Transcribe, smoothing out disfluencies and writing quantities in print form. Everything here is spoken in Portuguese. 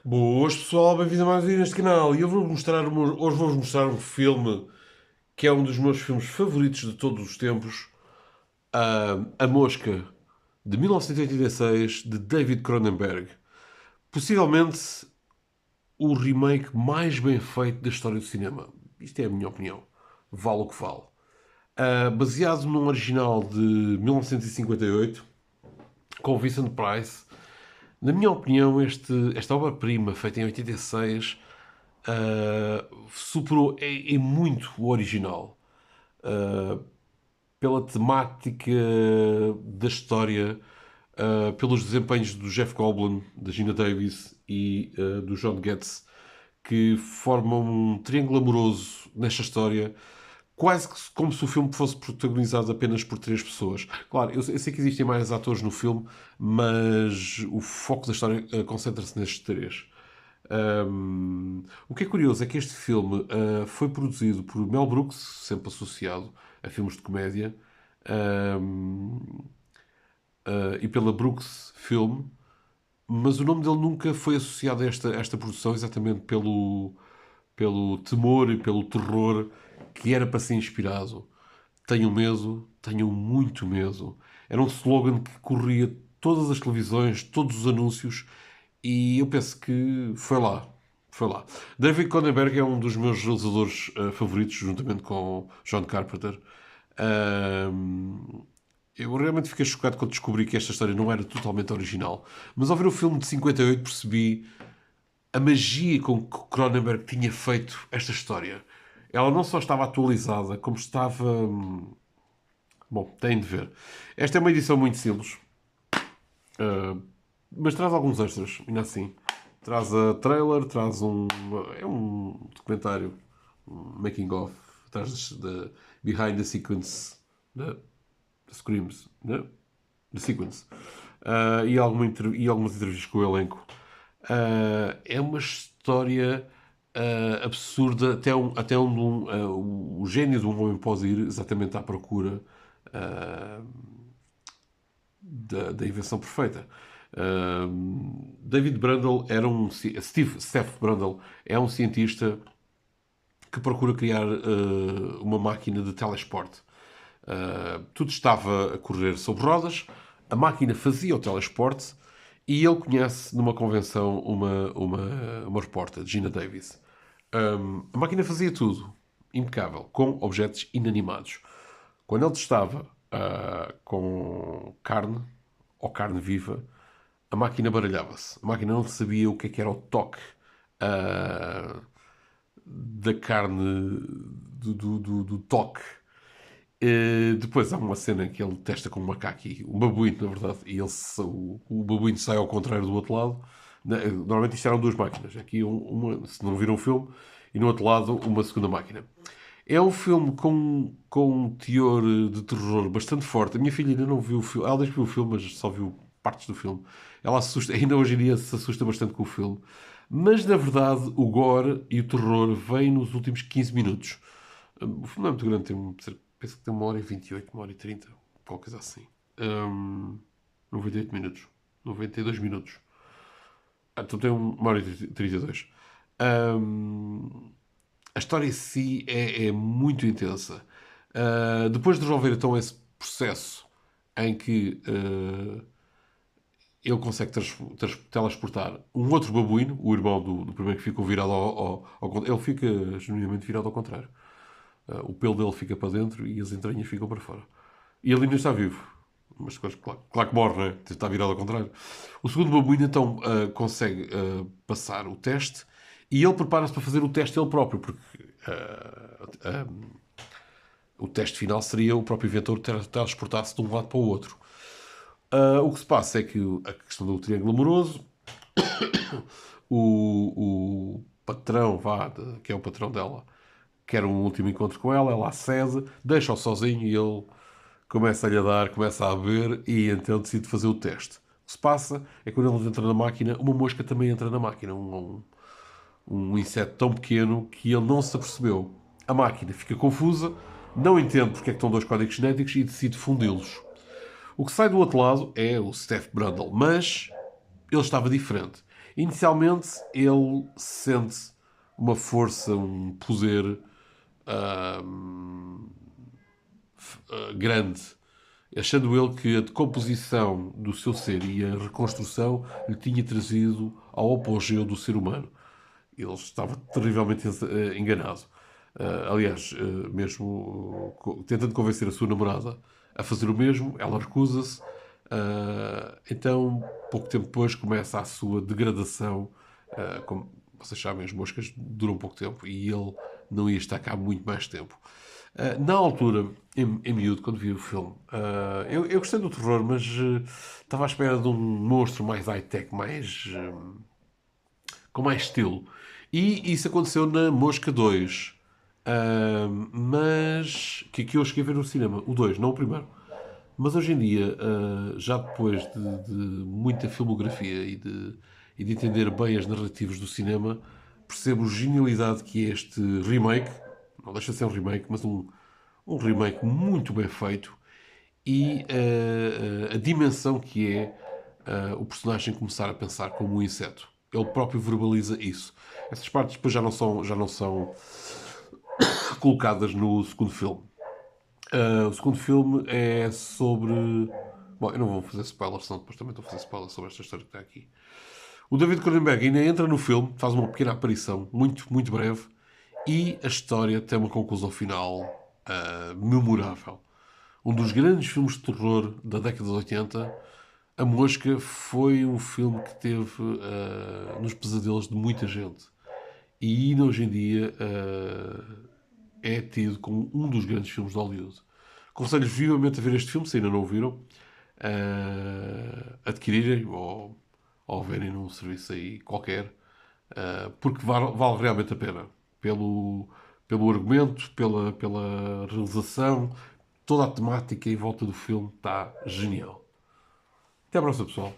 Boas pessoal, bem-vindo a mais um vídeo neste canal e hoje vou-vos mostrar um filme que é um dos meus filmes favoritos de todos os tempos, A Mosca, de 1986, de David Cronenberg. Possivelmente o remake mais bem feito da história do cinema. Isto é a minha opinião. Vale o que vale. Baseado num original de 1958, com Vincent Price. Na minha opinião, esta obra-prima, feita em 86, superou em muito o original. Uh, Pela temática da história, pelos desempenhos do Jeff Goldblum, da Gina Davis e do John Getz, que formam um triângulo amoroso nesta história, quase que como se o filme fosse protagonizado apenas por três pessoas. Claro, eu sei que existem mais atores no filme, mas o foco da história concentra-se nestes três. O que é curioso é que este filme foi produzido por Mel Brooks, sempre associado a filmes de comédia, um, e pela Brooks Film, mas o nome dele nunca foi associado a esta produção, exatamente pelo temor e pelo terror que era para ser inspirado. Tenham medo, tenham muito medo. Era um slogan que corria todas as televisões, todos os anúncios, e eu penso que foi lá. Foi lá. David Cronenberg é um dos meus realizadores favoritos, juntamente com John Carpenter. Ahm, eu realmente fiquei chocado quando descobri que esta história não era totalmente original. Mas ao ver o filme de 58 percebi a magia com que Cronenberg tinha feito esta história. Ela não só estava atualizada, como estava. Bom, têm de ver. Esta é uma edição muito simples, uh, mas traz alguns extras, ainda assim. Traz a trailer, traz um. É um documentário, um making of, traz de behind the sequence, the screams, the sequence. E algumas entrevistas com o elenco. É uma história absurda, até onde o gênio de um homem pode ir exatamente à procura uh, da invenção perfeita. David Brundle era Steve Brundle é um cientista que procura criar uma máquina de telesporte. Tudo estava a correr sobre rodas, a máquina fazia o telesporte e ele conhece numa convenção uma repórter, Gina Davis. A máquina fazia tudo, impecável, com objetos inanimados. Quando ele testava com carne, ou carne viva, a máquina baralhava-se. A máquina não sabia o que era o toque ah, da carne, do toque. Depois há uma cena em que ele testa com um macaco, um babuíno, na verdade, e o babuíno sai ao contrário do outro lado. Normalmente isto eram duas máquinas. Aqui, se não viram o filme, e no outro lado, uma segunda máquina. É um filme com um teor de terror bastante forte. A minha filha ainda não viu o filme. Ela diz que viu o filme, mas só viu partes do filme. Ela assusta, ainda hoje em dia se assusta bastante com o filme. Mas, na verdade, o gore e o terror vêm nos últimos 15 minutos. O filme não é muito grande, penso que tem 1h28, 1h30, qualquer coisa assim. 98 minutos. 92 minutos. Então tem 1h32. A história em si é muito intensa. Depois de resolver então esse processo em que ele consegue telesportar um outro babuíno, o irmão do primeiro que ficou virado ele fica genuinamente virado ao contrário. O pelo dele fica para dentro e as entranhas ficam para fora. E ele ainda está vivo. Mas claro que morre, né? Está virado ao contrário. O segundo babuíno então consegue passar o teste e ele prepara-se para fazer o teste ele próprio, porque o teste final seria o próprio inventor transportar-se de um lado para o outro. O que se passa é que a questão do triângulo amoroso, o patrão, que é o patrão dela, quer um último encontro com ela, ela acede, deixa-o sozinho e ele começa-lhe a dar, começa a beber e então decide fazer o teste. O que se passa é que quando ele entra na máquina, uma mosca também entra na máquina, um inseto tão pequeno que ele não se apercebeu. A máquina fica confusa, não entende porque é que estão dois códigos genéticos e decide fundi-los. O que sai do outro lado é o Steph Brundle, mas ele estava diferente. Inicialmente, ele sente uma força, um poder ahm, grande, achando ele que a decomposição do seu ser e a reconstrução lhe tinha trazido ao apogeu do ser humano. Ele estava terrivelmente enganado. Aliás, mesmo tentando convencer a sua namorada a fazer o mesmo, ela recusa-se. Então, pouco tempo depois, começa a sua degradação. Como vocês sabem, as moscas duram pouco tempo e ele não ia estar cá muito mais tempo. Na altura, em miúdo, quando vi o filme, eu gostei do terror, mas estava à espera de um monstro mais high-tech, com mais estilo. E isso aconteceu na Mosca 2. Mas que eu cheguei a ver no cinema, o 2 não o primeiro. Mas hoje em dia, já depois de muita filmografia e de entender bem as narrativas do cinema, percebo a genialidade que é este remake. Não deixa de ser um remake, mas um remake muito bem feito e a dimensão que é o personagem começar a pensar como um inseto. Ele próprio verbaliza isso. Essas partes depois já não são colocadas no segundo filme. O segundo filme é sobre. Bom, eu não vou fazer spoilers, senão depois também estou a fazer spoilers sobre esta história que está aqui. O David Cronenberg ainda entra no filme, faz uma pequena aparição, muito, muito breve, e a história tem uma conclusão final memorável. Um dos grandes filmes de terror da década de 80, A Mosca, foi um filme que teve nos pesadelos de muita gente. E ainda hoje em dia é tido como um dos grandes filmes de Hollywood. Aconselho-vos vivamente a ver este filme, se ainda não o viram, adquirirem ou verem num serviço aí qualquer, porque vale realmente a pena. Pelo argumento, pela realização, toda a temática em volta do filme está genial. Até à próxima, pessoal.